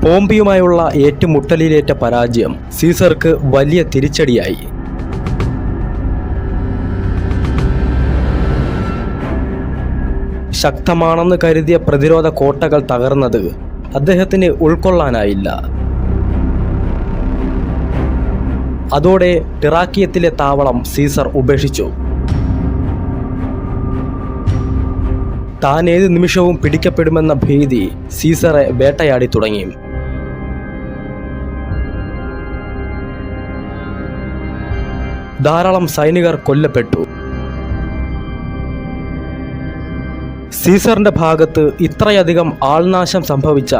പോംപിയുമായുള്ള ഏറ്റുമുട്ടലിലേറ്റ പരാജയം സീസർക്ക് വലിയ തിരിച്ചടിയായി. ശക്തമാണെന്ന് കരുതിയ പ്രതിരോധ കോട്ടകൾ തകർന്നത് അദ്ദേഹത്തിന് ഉൾക്കൊള്ളാനായില്ല. അതോടെ ടിറാക്കിയത്തിലെ താവളം സീസർ ഉപേക്ഷിച്ചു. താൻ ഏത് നിമിഷവും പിടിക്കപ്പെടുമെന്ന ഭീതി സീസറെ വേട്ടയാടി തുടങ്ങി. ധാരാളം സൈനികർ കൊല്ലപ്പെട്ടു. സീസറിന്റെ ഭാഗത്ത് ഇത്രയധികം ആൾനാശം സംഭവിച്ച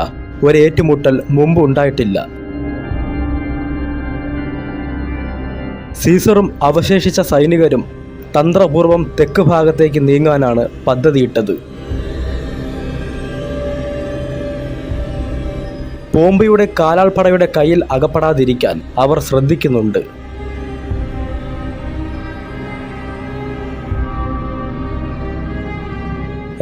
ഒരേറ്റുമുട്ടൽ മുമ്പ് ഉണ്ടായിട്ടില്ല. സീസറും അവശേഷിച്ച സൈനികരും തന്ത്രപൂർവം തെക്ക് ഭാഗത്തേക്ക് നീങ്ങാനാണ് പദ്ധതിയിട്ടത്. പോംപിയുടെ കാലാൾപ്പടയുടെ കയ്യിൽ അകപ്പെടാതിരിക്കാൻ അവർ ശ്രദ്ധിക്കുന്നുണ്ട്.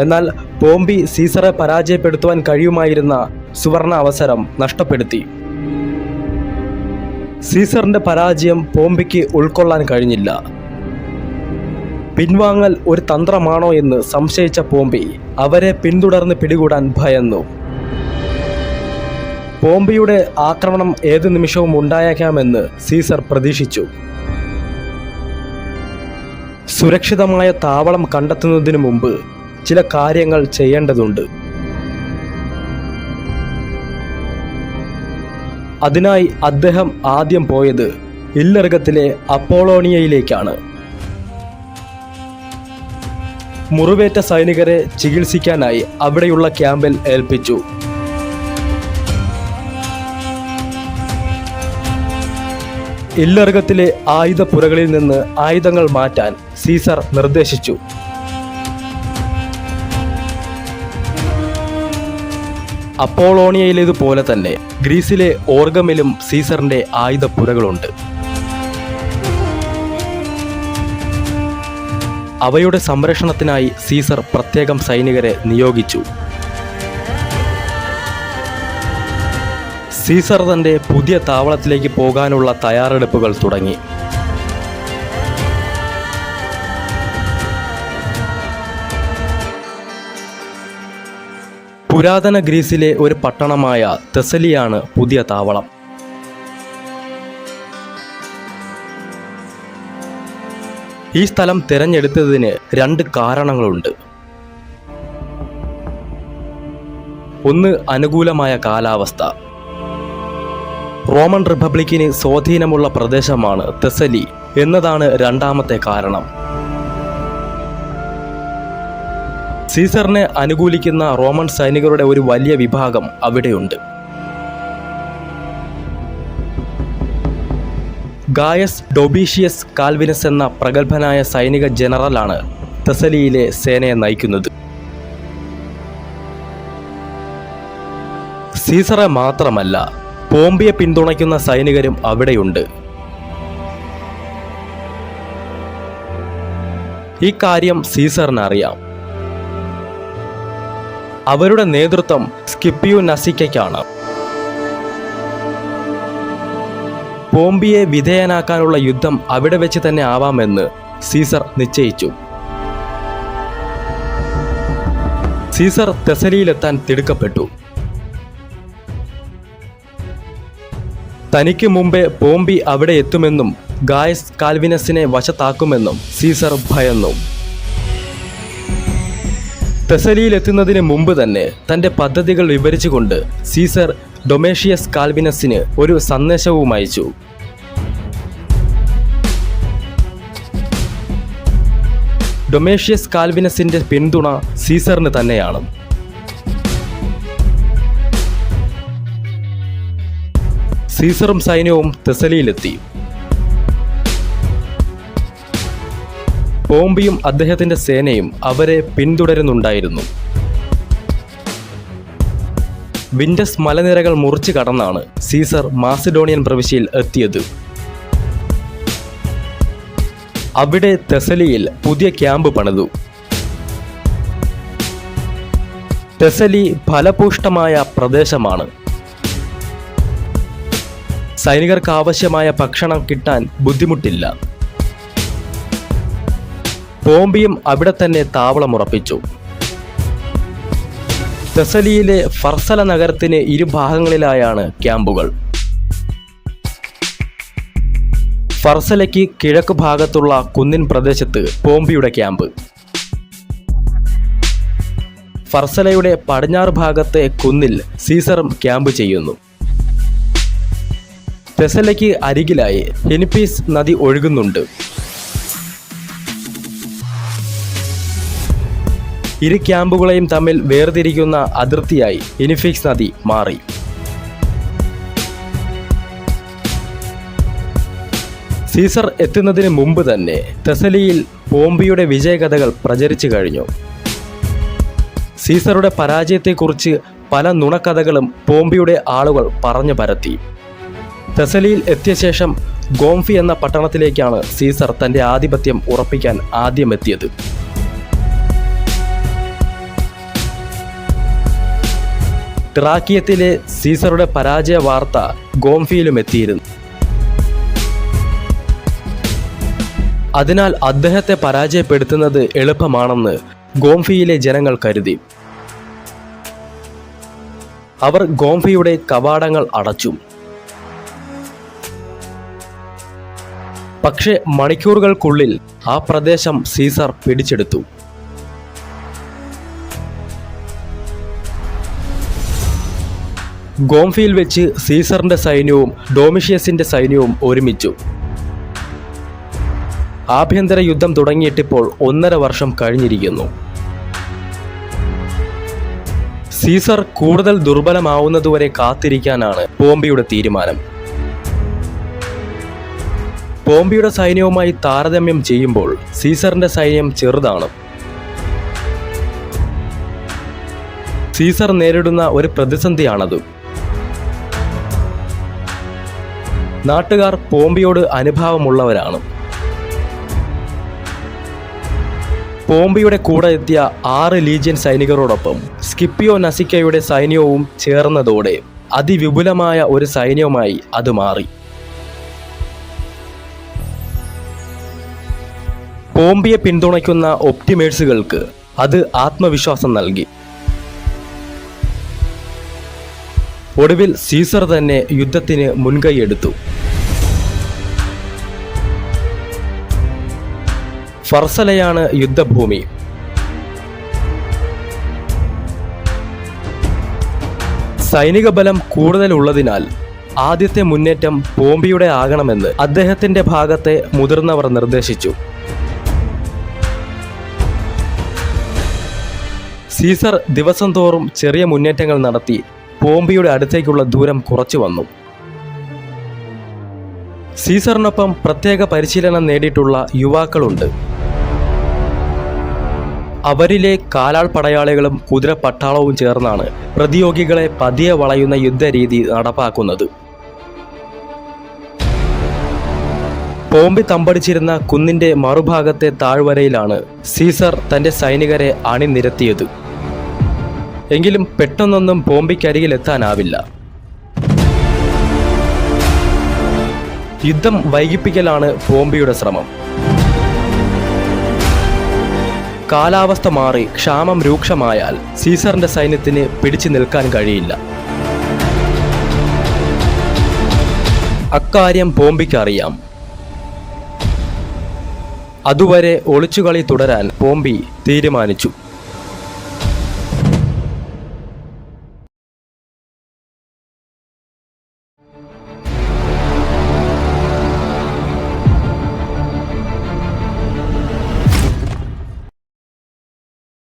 എന്നാൽ പോംപി സീസറെ പരാജയപ്പെടുത്തുവാൻ കഴിയുമായിരുന്ന സുവർണ അവസരം നഷ്ടപ്പെടുത്തി. സീസറിന്റെ പരാജയം പോംപിക്ക് ഉൾക്കൊള്ളാൻ കഴിഞ്ഞില്ല. പിൻവാങ്ങൽ ഒരു തന്ത്രമാണോ എന്ന് സംശയിച്ച പോംപി അവരെ പിന്തുടർന്ന് പിടികൂടാൻ ഭയന്നു. പോംപിയുടെ ആക്രമണം ഏത് നിമിഷവും ഉണ്ടായേക്കാമെന്ന് സീസർ പ്രതീക്ഷിച്ചു. സുരക്ഷിതമായ താവളം കണ്ടെത്തുന്നതിനു മുമ്പ് ചില കാര്യങ്ങൾ ചെയ്യേണ്ടതുണ്ട്. അതിനായി അദ്ദേഹം ആദ്യം പോയത് ഇല്ലർഗത്തിലെ അപ്പോളോണിയയിലേക്കാണ്. മുറിവേറ്റ സൈനികരെ ചികിത്സിക്കാനായി അവിടെയുള്ള ക്യാമ്പിൽ ഏൽപ്പിച്ചു. ഇല്ലർഗത്തിലെ ആയുധപ്പുരകളിൽ നിന്ന് ആയുധങ്ങൾ മാറ്റാൻ സീസർ നിർദ്ദേശിച്ചു. അപ്പോളോണിയയിലേതുപോലെ തന്നെ ഗ്രീസിലെ ഓർഗമിലും സീസറിന്റെ ആയുധപ്പുരകളുണ്ട്. അവയുടെ സംരക്ഷണത്തിനായി സീസർ പ്രത്യേകം സൈനികരെ നിയോഗിച്ചു. സീസർ തന്റെ പുതിയ താവളത്തിലേക്ക് പോകാനുള്ള തയ്യാറെടുപ്പുകൾ തുടങ്ങി. പുരാതന ഗ്രീസിലെ ഒരു പട്ടണമായ തെസലിയാണ് പുതിയ താവളം. ഈ സ്ഥലം തിരഞ്ഞെടുത്തതിന് 2 കാരണങ്ങളുണ്ട്. ഒന്ന്, അനുകൂലമായ കാലാവസ്ഥ. റോമൻ റിപ്പബ്ലിക്കിന് സ്വാധീനമുള്ള പ്രദേശമാണ് തെസലി എന്നതാണ് രണ്ടാമത്തെ കാരണം. സീസറിനെ അനുകൂലിക്കുന്ന റോമൻ സൈനികരുടെ ഒരു വലിയ വിഭാഗം അവിടെയുണ്ട്. ഗായസ് ഡൊബീഷ്യസ് കാൽവിനസ് എന്ന പ്രഗത്ഭനായ സൈനിക ജനറലാണ് തെസലിയിലെ സേനയെ നയിക്കുന്നത്. സീസറെ മാത്രമല്ല, പോംപിയെ പിന്തുണയ്ക്കുന്ന സൈനികരും അവിടെയുണ്ട്. ഈ കാര്യം സീസറിന് അറിയാം. അവരുടെ നേതൃത്വം സ്കിപ്പിയു നസിക്കയ്ക്കാണ്. പോംപിയെ വിധേയനാക്കാനുള്ള യുദ്ധം അവിടെ വെച്ച് തന്നെ ആവാമെന്ന് സീസർ നിശ്ചയിച്ചു. സീസർ തെസലിയിലെത്താൻ തിടുക്കപ്പെട്ടു. തനിക്ക് മുമ്പേ പോംപി അവിടെ എത്തുമെന്നും ഗായസ് കാൽവിനസിനെ വശത്താക്കുമെന്നും സീസർ ഭയന്നു. തെസലിയിലെത്തുന്നതിന് മുമ്പ് തന്നെ തന്റെ പദ്ധതികൾ വിവരിച്ചുകൊണ്ട് സീസർ ഡൊമേഷ്യസ് കാൽവിനസിന് ഒരു സന്ദേശവും അയച്ചു. ഡൊമേഷ്യസ് കാൽവിനസിന്റെ പിന്തുണ സീസറിന് തന്നെയാണ്. സീസറും സൈന്യവും തെസലിയിലെത്തി. പോംപിയും അദ്ദേഹത്തിന്റെ സേനയും അവരെ പിന്തുടരുന്നുണ്ടായിരുന്നു. വിൻഡസ് മലനിരകൾ മുറിച്ചു കടന്നാണ് സീസർ മാസിഡോണിയൻ പ്രവിശ്യയിൽ എത്തിയത്. അവിടെ തെസലിയിൽ പുതിയ ക്യാമ്പ് പണിതു. തെസലി ഫലപുഷ്ടമായ പ്രദേശമാണ്. സൈനികർക്ക് ആവശ്യമായ ഭക്ഷണം കിട്ടാൻ ബുദ്ധിമുട്ടില്ല. പോംപിയും അവിടെ തന്നെ താവളമുറപ്പിച്ചു. തെസലിയിലെ ഫർസല നഗരത്തിന് ഇരുഭാഗങ്ങളിലായാണ് ക്യാമ്പുകൾ. ഫർസലയ്ക്ക് കിഴക്ക് ഭാഗത്തുള്ള കുന്നിൻ പ്രദേശത്ത് പോംപിയുടെ ക്യാമ്പ്. ഫർസലയുടെ പടിഞ്ഞാറ് ഭാഗത്തെ കുന്നിൽ സീസറും ക്യാമ്പ് ചെയ്യുന്നു. തെസലയ്ക്ക് അരികിലായി ഹെനിപ്പീസ് നദി ഒഴുകുന്നുണ്ട്. ഇരു ക്യാമ്പുകളെയും തമ്മിൽ വേർതിരിക്കുന്ന അതിർത്തിയായി ഇനിഫിക്സ് നദി മാറി. സീസർ എത്തുന്നതിന് മുമ്പ് തന്നെ തെസലിയിൽ പോംപിയുടെ വിജയകഥകൾ പ്രചരിച്ചു കഴിഞ്ഞു. സീസറുടെ പരാജയത്തെക്കുറിച്ച് പല നുണക്കഥകളും പോംപിയുടെ ആളുകൾ പറഞ്ഞു പരത്തി. തെസലിയിൽ എത്തിയ ശേഷം ഗോംഫി എന്ന പട്ടണത്തിലേക്കാണ് സീസർ തൻ്റെ ആധിപത്യം ഉറപ്പിക്കാൻ ആദ്യം എത്തിയത്. ട്രാക്കിയത്തിലെ സീസറുടെ പരാജയ വാർത്ത ഗോംഫിയിലും എത്തിയിരുന്നു. അതിനാൽ അദ്ദേഹത്തെ പരാജയപ്പെടുത്തുന്നത് എളുപ്പമാണെന്ന് ഗോംഫിയിലെ ജനങ്ങൾ കരുതി. അവർ ഗോംഫിയുടെ കവാടങ്ങൾ അടച്ചു. പക്ഷേ മണിക്കൂറുകൾക്കുള്ളിൽ ആ പ്രദേശം സീസർ പിടിച്ചെടുത്തു. ഗോംഫിയിൽ വെച്ച് സീസറിന്റെ സൈന്യവും ഡോമിഷ്യസിന്റെ സൈന്യവും ഒരുമിച്ചു. ആഭ്യന്തര യുദ്ധം തുടങ്ങിയിട്ടിപ്പോൾ 1.5 വർഷം കഴിഞ്ഞിരിക്കുന്നു. സീസർ കൂടുതൽ ദുർബലമാവുന്നതുവരെ കാത്തിരിക്കാനാണ് പോംപിയുടെ തീരുമാനം. പോംപിയുടെ സൈന്യവുമായി താരതമ്യം ചെയ്യുമ്പോൾ സീസറിന്റെ സൈന്യം ചെറുതാണ്. സീസർ നേരിടുന്ന ഒരു പ്രതിസന്ധിയാണത്. നാട്ടുകാർ പോംപിയോട് അനുഭാവമുള്ളവരാണ്. പോംപിയുടെ കൂടെ എത്തിയ 6 ലീജിയൻ സൈനികരോടൊപ്പം സ്കിപ്പിയോ നസിക്കയുടെ സൈന്യവും ചേർന്നതോടെ അതിവിപുലമായ ഒരു സൈന്യവുമായി അത് മാറി. പോംപിയെ പിന്തുണയ്ക്കുന്ന ഒപ്റ്റിമേഴ്സുകൾക്ക് അത് ആത്മവിശ്വാസം നൽകി. ഒടുവിൽ സീസർ തന്നെ യുദ്ധത്തിന് മുൻകൈയെടുത്തു. ഫർസലയാണ് യുദ്ധഭൂമി. സൈനിക ബലം കൂടുതലുള്ളതിനാൽ ആദ്യത്തെ മുന്നേറ്റം പോംപിയുടെ ആകണമെന്ന് അദ്ദേഹത്തിന്റെ ഭാഗത്തെ മുതിർന്നവർ നിർദ്ദേശിച്ചു. സീസർ ദിവസം തോറും ചെറിയ മുന്നേറ്റങ്ങൾ നടത്തി പോംപിയുടെ അടുത്തേക്കുള്ള ദൂരം കുറച്ചു വന്നു. സീസറിനൊപ്പം പ്രത്യേക പരിശീലനം നേടിയിട്ടുള്ള യുവാക്കളുണ്ട്. അവരിലെ കാലാൾ പടയാളികളും കുതിരപ്പട്ടാളവും ചേർന്നാണ് പ്രതിയോഗികളെ പതിയെ വളയുന്ന യുദ്ധരീതി നടപ്പാക്കുന്നത്. പോംപി തമ്പടിച്ചിരുന്ന കുന്നിന്റെ മറുഭാഗത്തെ താഴ്വരയിലാണ് സീസർ തന്റെ സൈനികരെ അണിനിരത്തിയത്. എങ്കിലും പെട്ടെന്നൊന്നും പോംപിക്കരികിലെത്താനാവില്ല. യുദ്ധം വൈകിപ്പിക്കലാണ് പോംപിയുടെ ശ്രമം. കാലാവസ്ഥ മാറി ക്ഷാമം രൂക്ഷമായാൽ സീസറിന്റെ സൈന്യത്തിന് പിടിച്ചു നിൽക്കാൻ കഴിയില്ല. അക്കാര്യം പോംപിക്കറിയാം. അതുവരെ ഒളിച്ചുകളി തുടരാൻ പോംപി തീരുമാനിച്ചു.